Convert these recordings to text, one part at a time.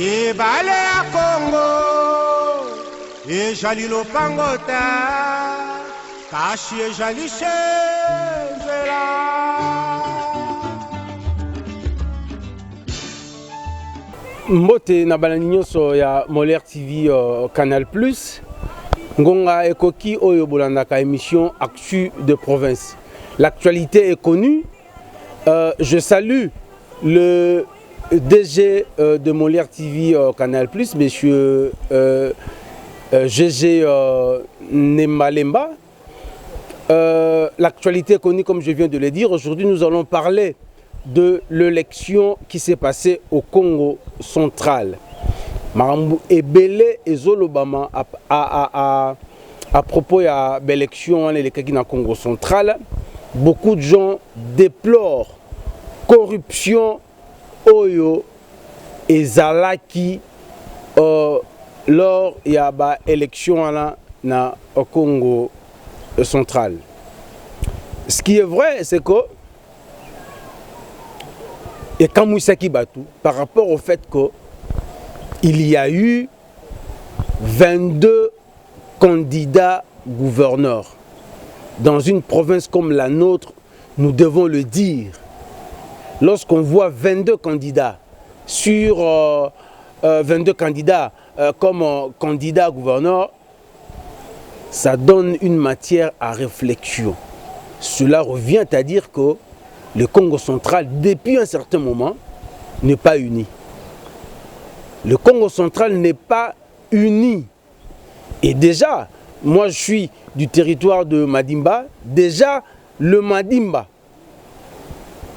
ebale ya Congo ejali lopangota kashi ejali shenzela. Mbote na balani nyonso ya Molaire TV Canal Plus. Ngonga ekoki oyo bolandaka émission Actu de province. L'actualité est connue. Je salue le DG de Molaire TV Canal Plus, monsieur GG Nemalemba. L'actualité est connue comme je viens de le dire. Aujourd'hui, nous allons parler de l'élection qui s'est passée au Congo central. Marambu Ebele et Zolobama à propos de l'élection au Congo central. Beaucoup de gens déplorent corruption Oyo et Zalaki lors de l'élection au Congo central. Ce qui est vrai, c'est que et Kamoussaki Batou, par rapport au fait qu'il y a eu 22 candidats gouverneurs dans une province comme la nôtre, nous devons le dire. Lorsqu'on voit 22 candidats sur 22 candidats comme candidats gouverneurs, ça donne une matière à réflexion. Cela revient à dire que le Congo central, depuis un certain moment, n'est pas uni. Le Congo central n'est pas uni. Et déjà, moi je suis du territoire de Madimba, déjà le Madimba,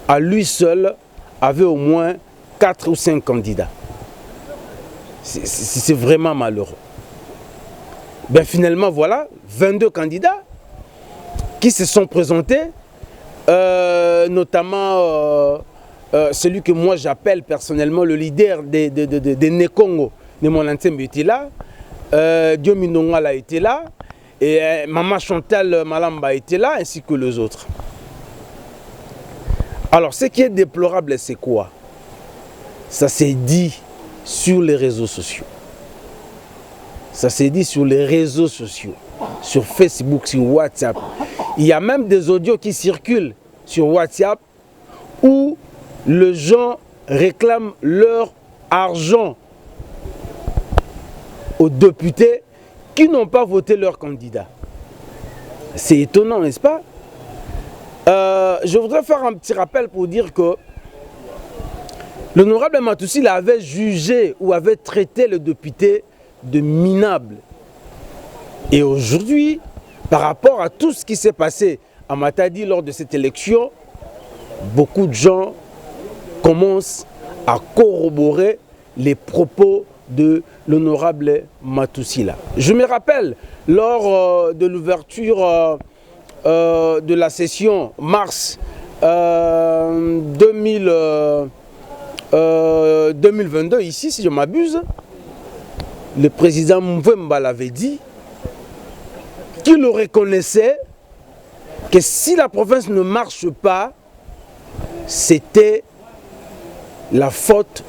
à lui seul, avait au moins 4 ou 5 candidats. C'est vraiment malheureux. Ben finalement, voilà, 22 candidats qui se sont présentés. Notamment celui que moi j'appelle personnellement le leader des Nekongo, de mon Ntembe était là, Diomi Nongala était là, et Maman Chantal Malamba était là, ainsi que les autres. Alors ce qui est déplorable, c'est quoi? Ça s'est dit sur les réseaux sociaux. Ça s'est dit sur les réseaux sociaux, sur Facebook, sur WhatsApp. Il y a même des audios qui circulent sur WhatsApp où les gens réclament leur argent aux députés qui n'ont pas voté leur candidat. C'est étonnant, n'est-ce pas? Je voudrais faire un petit rappel pour dire que l'honorable Matoussil avait jugé ou avait traité le député de minable. Et aujourd'hui, par rapport à tout ce qui s'est passé à Matadi lors de cette élection, beaucoup de gens commencent à corroborer les propos de l'honorable Matousila. Je me rappelle, lors de l'ouverture de la session mars 2022, ici, si je m'abuse, le président Mvemba l'avait dit, qu'il reconnaissait que si la province ne marche pas, c'était la faute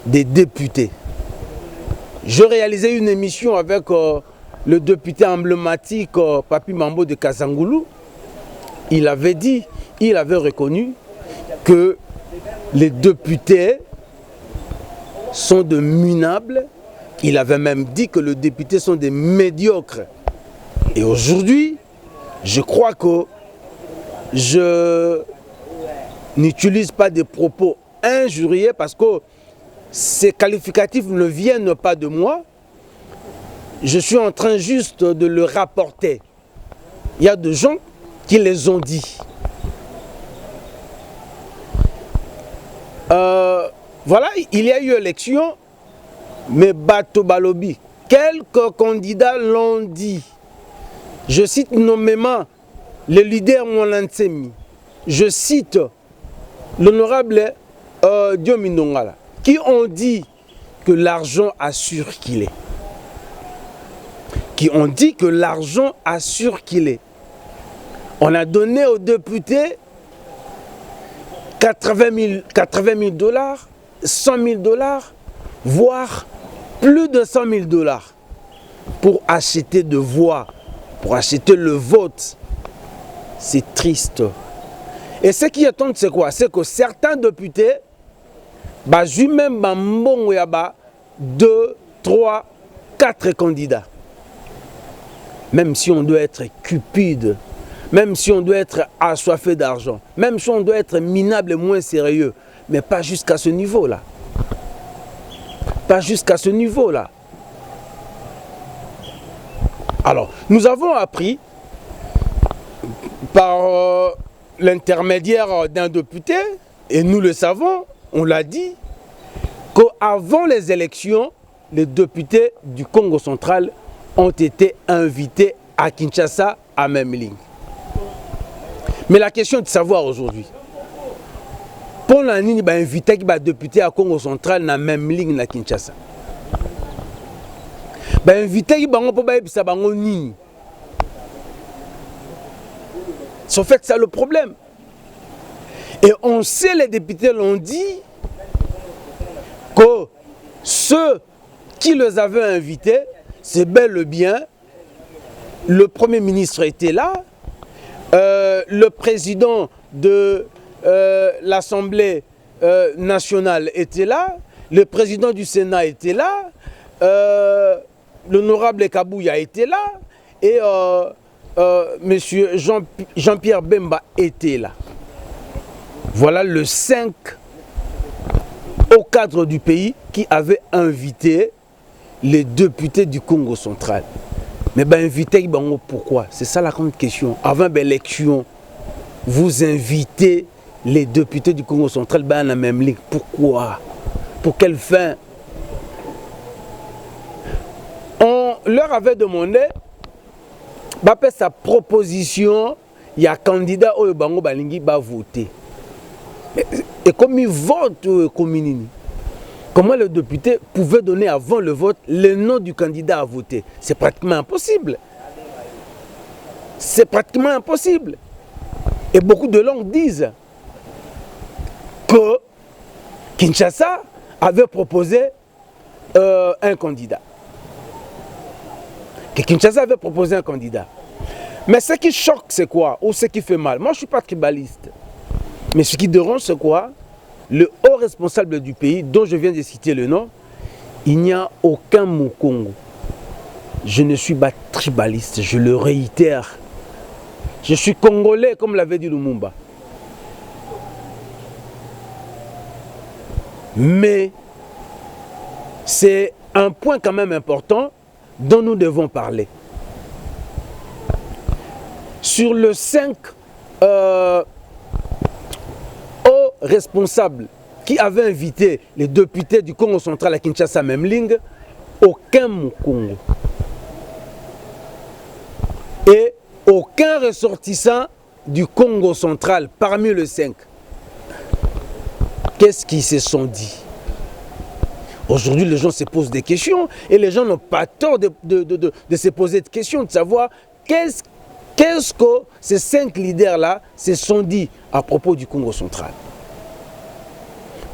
des députés. Je réalisais une émission avec le député emblématique Papi Mambo de Kazangoulou. Il avait dit, il avait reconnu que les députés sont de minables. Il avait même dit que les députés sont des médiocres. Et aujourd'hui, je crois que je n'utilise pas des propos injurieux parce que ces qualificatifs ne viennent pas de moi. Je suis en train juste de le rapporter. Il y a des gens qui les ont dit. Voilà, il y a eu élection, mais Bato Balobi, quelques candidats l'ont dit. Je cite nommément le leader Molansemi. Je cite l'honorable Diomi Nongala, qui ont dit que l'argent assure qu'il est. Qui ont dit que l'argent assure qu'il est. On a donné aux députés 80 000 $, 100 000 $, voire plus de 100 000 $ pour acheter de voix, pour acheter le vote. C'est triste. Et ce qui étonne, c'est quoi? C'est que certains députés, même 2, 3, 4 candidats. Même si on doit être cupide, même si on doit être assoiffé d'argent, même si on doit être minable et moins sérieux, mais pas jusqu'à ce niveau-là. Pas jusqu'à ce niveau-là. Alors, nous avons appris par l'intermédiaire d'un député, et nous le savons, on l'a dit, qu'avant les élections, les députés du Congo central ont été invités à Kinshasa à même ligne. Mais la question est de savoir aujourd'hui, pour la ligne, invité les députés à Congo central à même ligne à Kinshasa. Invité les députés à Nini. En fait, c'est le problème. Et on sait, les députés l'ont dit, que ceux qui les avaient invités, c'est bel et bien, le Premier ministre était là, le président de l'Assemblée nationale était là, le président du Sénat était là, l'honorable Kabouya était là, et monsieur Jean-Pierre Bemba était là. Voilà le 5 au cadre du pays qui avait invité les députés du Congo central. Mais invité pourquoi? C'est ça la grande question. Avant l'élection, vous invitez les députés du Congo central dans la même ligne. Pourquoi? Pour quelle fin? On leur avait demandé sa proposition, il y a un candidat au Bango Balingi va voter. Et comme ils votent comme comment le député pouvait donner avant le vote le nom du candidat à voter? C'est pratiquement impossible. C'est pratiquement impossible. Et beaucoup de langues disent que Kinshasa avait proposé un candidat. Que Kinshasa avait proposé un candidat. Mais ce qui choque, c'est quoi? Ou ce qui fait mal? Moi, je ne suis pas tribaliste. Mais ce qui dérange, c'est quoi? Le haut responsable du pays, dont je viens de citer le nom, il n'y a aucun Mukongo. Je ne suis pas tribaliste, je le réitère. Je suis congolais, comme l'avait dit Lumumba. Mais c'est un point quand même important dont nous devons parler. Sur le 5 hauts responsables qui avaient invité les députés du Congo central à Kinshasa même ligne, aucun Mukongo. Et aucun ressortissant du Congo central parmi les 5. Qu'est-ce qu'ils se sont dit? Aujourd'hui, les gens se posent des questions et les gens n'ont pas tort de se poser des questions, de savoir qu'est-ce que ces 5 leaders-là se sont dit à propos du Congo central.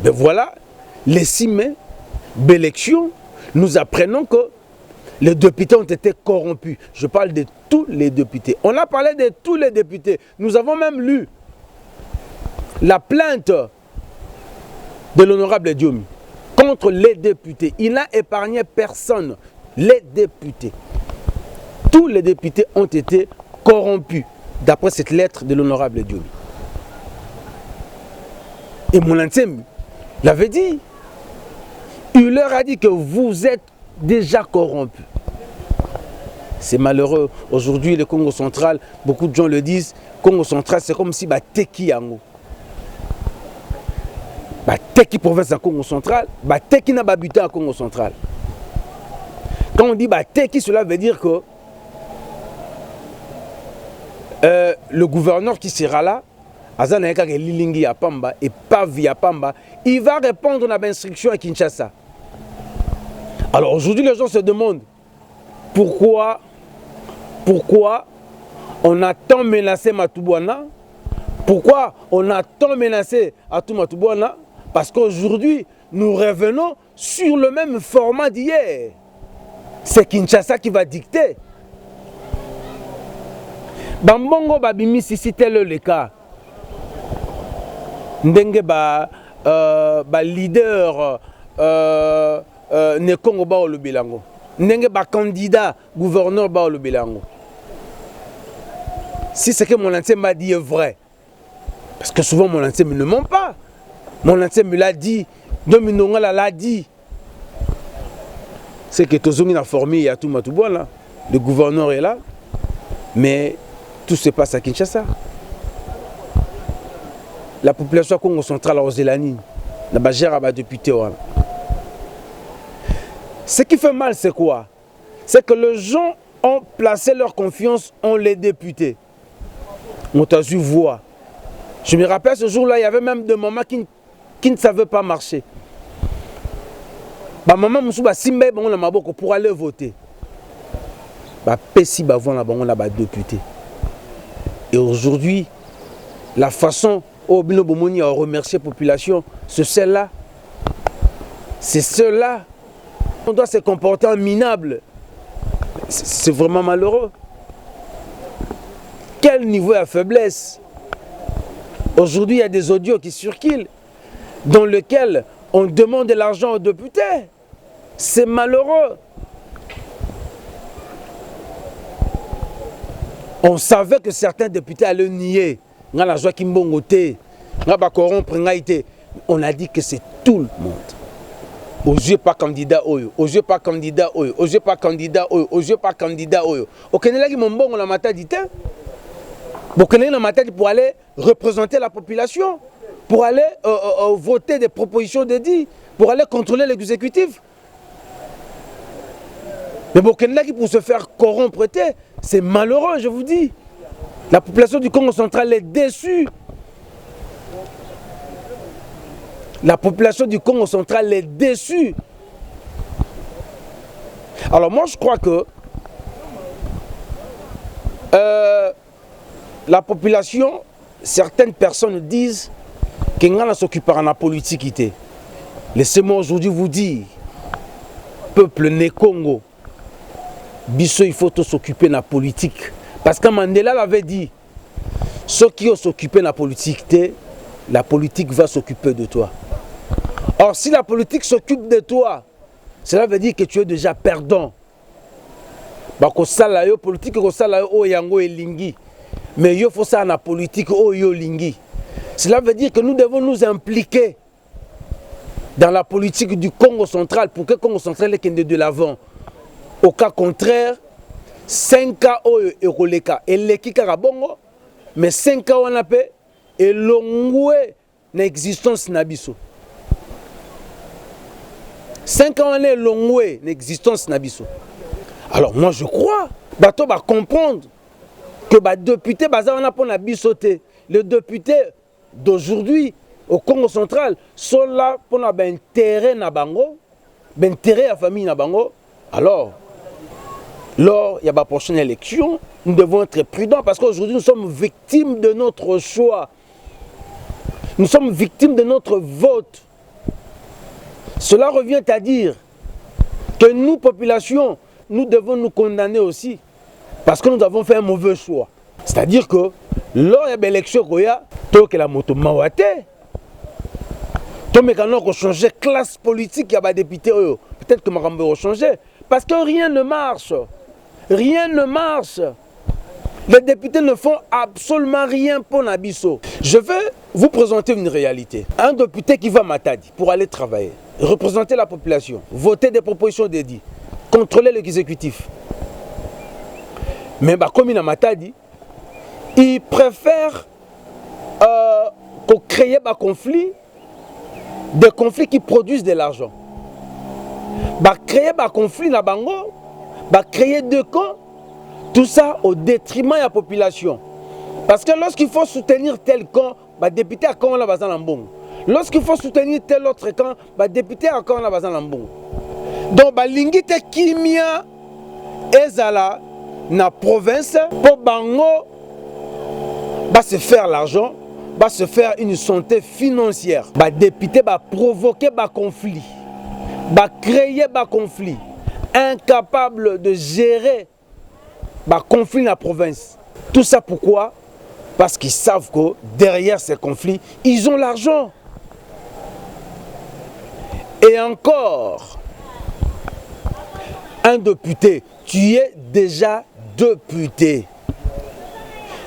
Ben voilà, les 6 mai, d'élection, nous apprenons que les députés ont été corrompus. Je parle de tous les députés. On a parlé de tous les députés. Nous avons même lu la plainte de l'honorable Diomi contre les députés. Il n'a épargné personne. Les députés. Tous les députés ont été corrompus d'après cette lettre de l'honorable Diomi. Et Moulantsem l'avait dit. Il leur a dit que vous êtes déjà corrompus. C'est malheureux. Aujourd'hui, le Congo central, beaucoup de gens le disent, Congo central, c'est comme si Teki Yango. Teki province à Congo central, Teki n'a pas buté à Congo central. Quand on dit Teki, cela veut dire que le gouverneur qui sera là, et pas via Pamba, il va répondre à l'instruction à Kinshasa. Alors aujourd'hui, les gens se demandent pourquoi on a tant menacé Matubwana. Pourquoi on a tant menacé Atou Matubwana? Parce qu'aujourd'hui, nous revenons sur le même format d'hier. C'est Kinshasa qui va dicter. Bambongo babimi si tel le cas. Ndenge ba leader ne Congo ba le bilango. Ndenge ba candidat gouverneur ba le bilango. Si ce que mon ancien m'a dit est vrai, parce que souvent mon ancien ne ment pas. Mon ancien me l'a dit, Dominonga l'a dit. C'est que Tozongi n'a formé, il y a tout Matouboua là. Le gouverneur est là, mais tout se passe à Kinshasa. La population Congo centrale aux Zélani, la bagère à député. Ce qui fait mal, c'est quoi? C'est que les gens ont placé leur confiance en les députés. On t'a vu voir. Je me rappelle ce jour-là, il y avait même des mamans qui ne savaient pas marcher. Bah maman Moussouba Simbe pour aller voter. Bah Pessi bah voilà on a député. Et aujourd'hui, la façon au Bino Bomoni a remercié la population, c'est celle-là. C'est cela. On doit se comporter en minable. C'est vraiment malheureux. Quel niveau de faiblesse. Aujourd'hui, il y a des audios qui circulent dans lesquels on demande de l'argent aux députés. C'est malheureux. On savait que certains députés allaient nier. On a dit que c'est tout le monde. Aux yeux pas candidat oyo, aux yeux pas candidat oyo, aux yeux pas candidat oyo, aux yeux pas candidat oyo. Au Canada qui m'ont bon la matin dit pour aller représenter la population, pour aller voter des propositions de dit, pour aller contrôler l'exécutif. Mais Burkina qui pour se faire corrompre, c'est malheureux, je vous dis. La population du Congo central est déçue. La population du Congo central est déçue. Alors moi je crois que la population, certaines personnes disent que nous s'occupera de la politique. Laissez-moi aujourd'hui vous dire, peuple né Congo, Bisso, il faut s'occuper de la politique. Parce que Mandela l'avait dit, ceux qui ont s'occupé de la politique va s'occuper de toi. Or, si la politique s'occupe de toi, cela veut dire que tu es déjà perdant. La politique est lingi. Mais il faut ça dans la politique lingi. Cela veut dire que nous devons nous impliquer dans la politique du Congo central pour que le Congo central ait de l'avant. Au cas contraire, 5 cas et roleka et l'équipe bongo, mais 5 cas on a fait et l'ongoué n'existence n'abisso. 5 ans on est l'ongoué n'existence n'abisso. Alors moi je crois, bateau va comprendre que les députés on a pour n'abissoter. Les députés d'aujourd'hui au Congo central sont là pour l'intérêt na bango, l'intérêt à la famille na bango. Alors lors il y a la prochaine élection, nous devons être prudents parce qu'aujourd'hui nous sommes victimes de notre choix. Nous sommes victimes de notre vote. Cela revient à dire que nous, population, nous devons nous condamner aussi parce que nous avons fait un mauvais choix. C'est-à-dire que lors de l'élection, il y a la moto mawate. Quand on changer classe politique, il y a des députés. Peut-être que Marambo va changer. Parce que rien ne marche. Rien ne marche. Les députés ne font absolument rien pour Nabisso. Je vais vous présenter une réalité. Un député qui va à Matadi pour aller travailler, représenter la population, voter des propositions dédiées, contrôler l'exécutif. Mais comme il a Matadi, il préfère créer des conflits qui produisent de l'argent. Créer des conflits na bango, créer deux camps, tout ça au détriment de la population. Parce que lorsqu'il faut soutenir tel camp, député à quand on a besoin d'ambon. Lorsqu'il faut soutenir tel autre camp, député à quand on a besoin d'ambon. Donc l'ingité kimia ezala na province pour bango se faire l'argent va se faire une santé financière. Les députés va provoquer des conflits, va créer des conflits, incapables de gérer des conflits dans la province. Tout ça pourquoi? Parce qu'ils savent que derrière ces conflits, ils ont l'argent. Et encore, un député, tu es déjà député.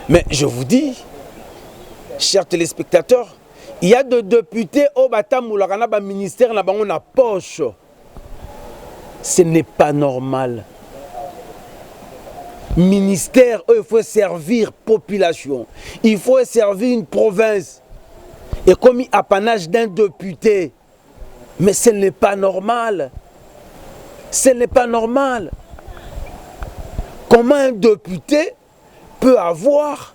Mais je vous dis, chers téléspectateurs, il y a des députés au Batamoulakana, au ministère, dans la poche. Ce n'est pas normal. Ministère, il faut servir population. Il faut servir une province. Et comme apanage d'un député. Mais ce n'est pas normal. Ce n'est pas normal. Comment un député peut avoir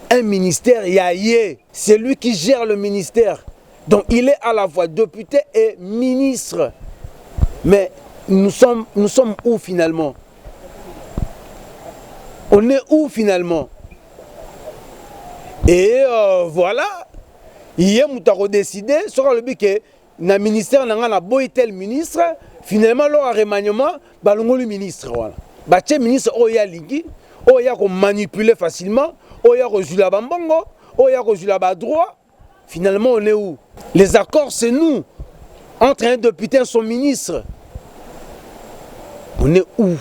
un ministère yaïe? C'est lui qui gère le ministère. Donc il est à la fois député et ministre. Mais nous sommes où finalement? On est où finalement? Et voilà. Hier, nous avons décidé, sur le but que le ministère n'a pas tel ministre, finalement, le remaniement, le ministre. Voilà. Le ministre, il y a ligi, il y a manipuler facilement, il y a reçu la bambongo, il y a reçu la droit. Finalement, on est où? Les accords, c'est nous, entre un député et son ministre. On est où?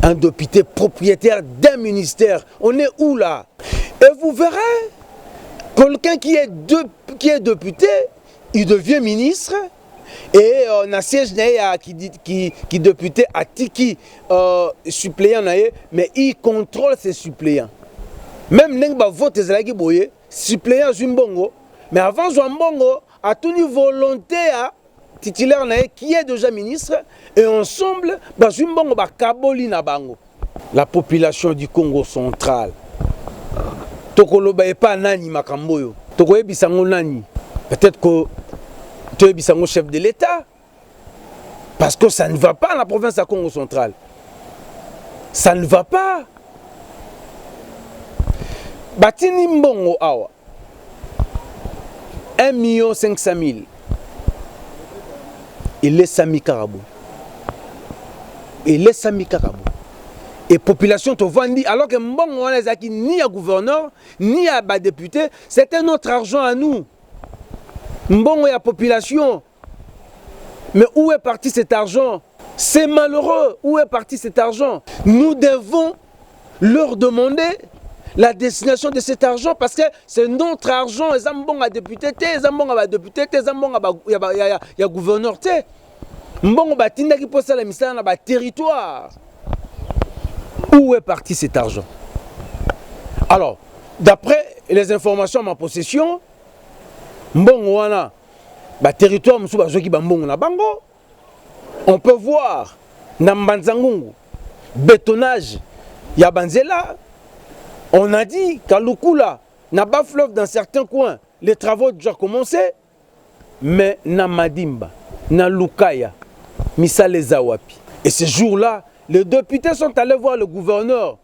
Un député propriétaire d'un ministère. On est où là? Et vous verrez, quelqu'un qui est député, il devient ministre. Et on a siège qui député à Tiki suppléant, mais il contrôle ses suppléants. Même si on vote les suppléants Zumbongo, mais avant Zumbongo, à tout niveau volontaire, titulaire qui est déjà ministre, et ensemble, la population du Congo central. Peut-être que tu es le chef de l'État, parce que ça ne va pas dans la province de Congo central. Ça ne va pas. Batini Mbongo Awa, 1 500 000. Il est Sami Karabou. Il est Sami Karabou. Et population te vendit, alors que Mbongo ni à gouverneur, ni à député, c'était notre argent à nous. Mbongo et la population. Mais où est parti cet argent? C'est malheureux. Où est parti cet argent? Nous devons leur demander la destination de cet argent parce que c'est notre argent. Les Mbongo à député, les Mbongo à député, les Mbongo à gouverneur. Mbongo batinda qui pose la mission dans le territoire. Où est parti cet argent? Alors, d'après les informations à ma possession, Mbongo wana ba territoire musu bazoki ba mbongo na bango. On peut voir na Mbanzangungu bétonnage ya banzela. On a dit qu'à Lukula, na ba fleuve dans certains coins, les travaux ont déjà commencé, mais na Madimba, na Lukaya, Misa les Awapi. Et ce jour-là, les députés sont allés voir le gouverneur.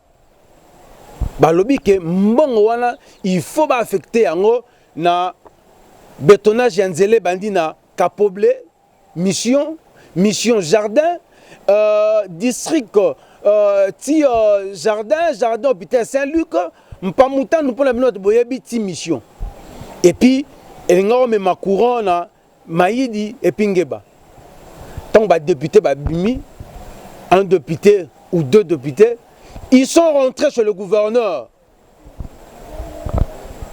Balobi que Mbongo wana il faut ba affecter yango na bétonnage Yanzele Bandina Kapoble, mission jardin, district jardin hôpital Saint-Luc, Mpamuta nous pour la minute boyebi ti mission. Et puis il y a un courant na Maïdi et Pingeba. Tant que député Bimi, un député ou deux députés, ils sont rentrés chez le gouverneur.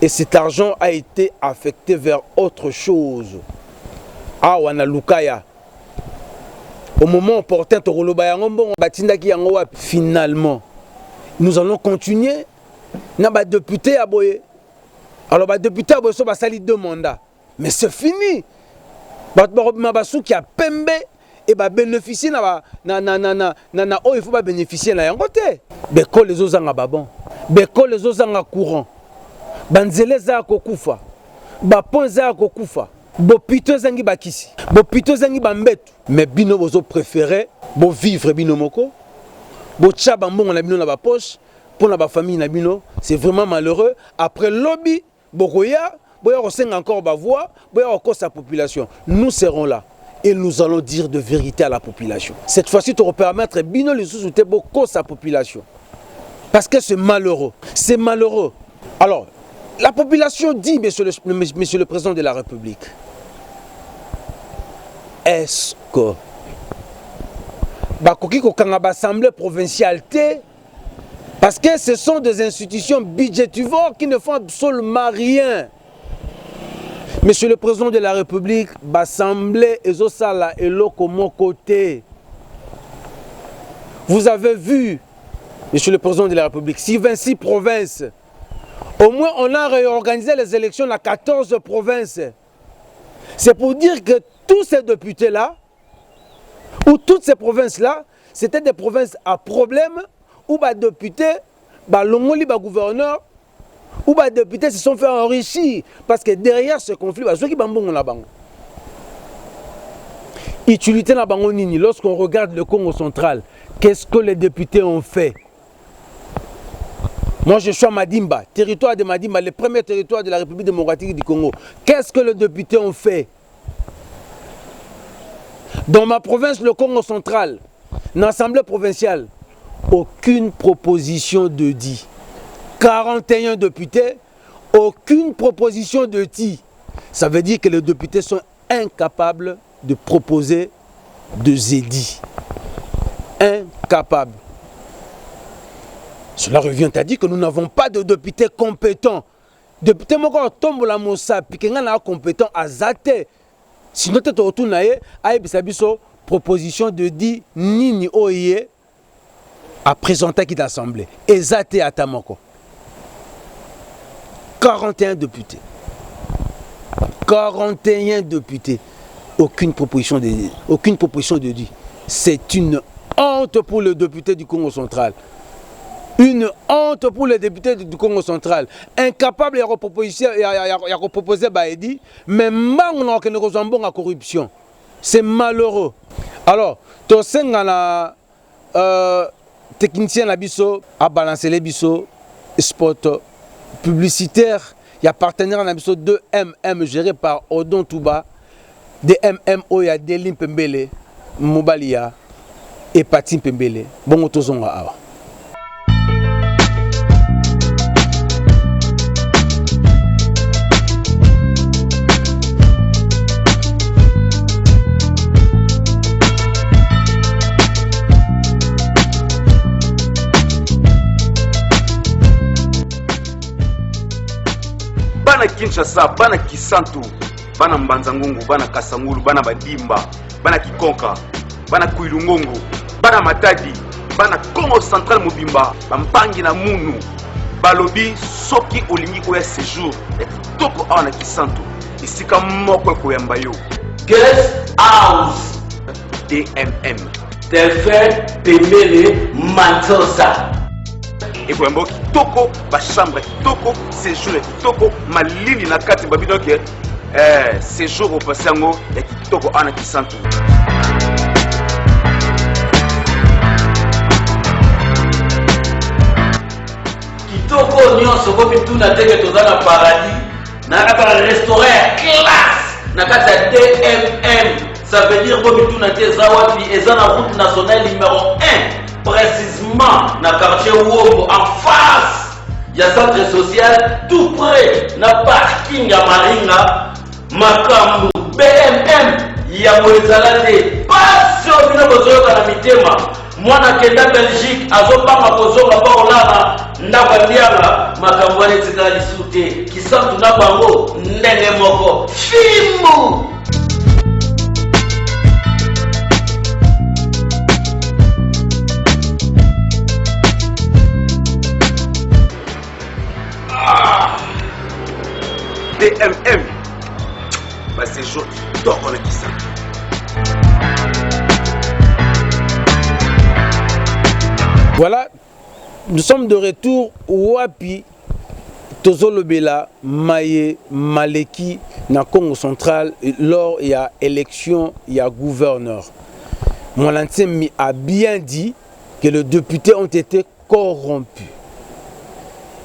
Et cet argent a été affecté vers autre chose. Ah, wana Lukaya. Au moment opportun, finalement, nous allons continuer. Nous avons député à Boye. Alors, les députés à Boye sont sali 2 mandats. Mais c'est fini. Qui a pembe et bénéficier il faut bénéficier na yangote. Beko les autres en babon. Beko les autres en courant. Banzele za kokufa. Bapon za kokufa. Bopito zangi bakisi. Bopito zangi bambetu. Mais bino bozo préféré bo vivre bino moko. Bo tchaba mbongo na bino na ba poche pour na ba famille na bino, c'est vraiment malheureux. Après lobby bokoya, boya osenga encore ba voix, boya encore sa population. Nous serons là et nous allons dire de vérité à la population. Cette fois-ci, tu vas permettre bino les sous-soutés beaucoup sa population. Parce que c'est malheureux. C'est malheureux. Alors, la population dit, monsieur le Président de la République, est-ce que bakoki kokanga l'Assemblée provinciale parce que ce sont des institutions budgétivores qui ne font absolument rien. Monsieur le Président de la République, l'Assemblée et Zosala et l'Okomo côté. Vous avez vu, Monsieur le Président de la République, si 26 provinces, au moins on a réorganisé les élections dans 14 provinces. C'est pour dire que tous ces députés-là, ou toutes ces provinces-là, c'était des provinces à problème, où les députés, les gouverneurs, où les députés se sont fait enrichir. Parce que derrière ce conflit, lorsqu'on regarde le Congo central, qu'est-ce que les députés ont fait? Moi, je suis à Madimba, territoire de Madimba, le premier territoire de la République démocratique du Congo. Qu'est-ce que les députés ont fait? Dans ma province, le Congo central, dans l'Assemblée provinciale, aucune proposition de dit. 41 députés, aucune proposition de dit. Ça veut dire que les députés sont incapables de proposer de zédi. Incapables. Cela revient à dire que nous n'avons pas de députés compétents. Député moko tombe la mosa pikenga na compétent à zate. Sinon tu retournes à biso proposition de dit nini oye à présenter qui l'Assemblée. Et zate à Tamoko. 41 députés. 41 députés. Aucune proposition de dit. C'est une honte pour le député du Congo central. Une honte pour les députés du Congo central. Incapable de proposer Baedi, mais maintenant que nous ressemblons à la corruption. C'est malheureux. Alors, tu sais que technicien a balancé les biso spot publicitaire. Il y a partenaire dans biso 2MM géré par Odon Touba. Des MMO, il y a Delim Pembele, Mobalia et Patin Pembele. Bon, autozonga awa. Bana Kinshasa, bana Kisantu, bana Mbanzangungu, bana Kasangulu, bana Badimba, bana Kikonka, bana Kuilungongo, bana Matadi, bana Congo Central Mobimba, bampangi na munu, balobi soki olingi koya séjour, et kitoko awa na Kisantu, isika moko koyamba yo. Guest House DMM. Delphin Pemele Mantosa. Et pour un mot kitoko, ba chambre kitoko, séjour kitoko, malili na kati babino ke séjour au passango et kitoko ana Kisantu. Kitoko nyonso ko bituna teke tozana paradis, na kata restaurant classe, na kata DMM. Ça veut dire que bituna te zawapi ezana route nationale numéro 1. Précisément dans le quartier Wombo, en face, il y a un centre social tout près, dans le parking à Maringa, Makambu, BMM, il y a Moïsalade, pas sur le besoin de la mitema. Moi, dans la Belgique, à Zopa, ma position, ma parole, Ndabandianga, Makambu, les Soute, qui sont tout Nabango, Nenemoko, Fimou. DMM, bah c'est jour qui dort en Kisantu. Voilà, nous sommes de retour au Wapi, Tozolobela, Maye, Maleki, na Congo central, lors il y a élection, il y a gouverneur. Moulantemi a bien dit que les députés ont été corrompus.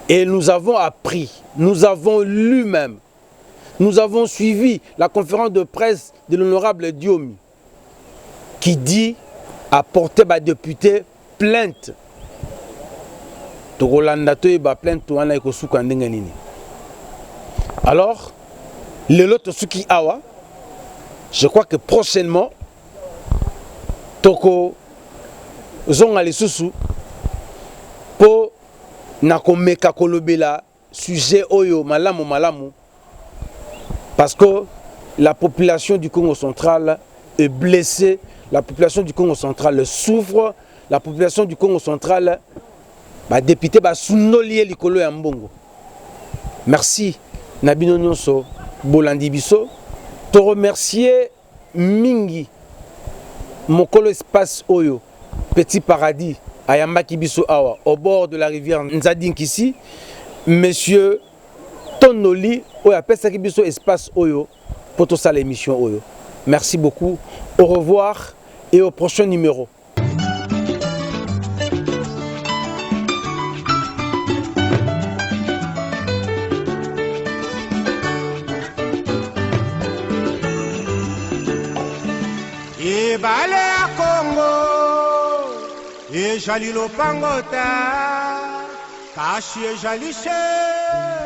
Et nous avons appris, nous avons lu même, nous avons suivi la conférence de presse de l'honorable Diomi qui dit apporter les députés plainte. Alors, le lot Suki Awa, je crois que prochainement, Toko Zonga les Soussou pour nakomeka kolobela sujet oyo malamu parce que la population du Congo central est blessée, la population du Congo central souffre, la population du Congo central député sunolié likolo ya mbongo. Merci Nabino Nyonso Bolandi Biso, te remercier mingi Mokolo espace oyo Petit Paradis Ayambaki Biso Awa au bord de la rivière Nzadinkisi, monsieur Tonoli oyo apesaki biso espace oyo pour tout ça l'émission oyo. Merci beaucoup, au revoir et au prochain numéro. Ebale ya Congo ezali lopango ta kasi ezali se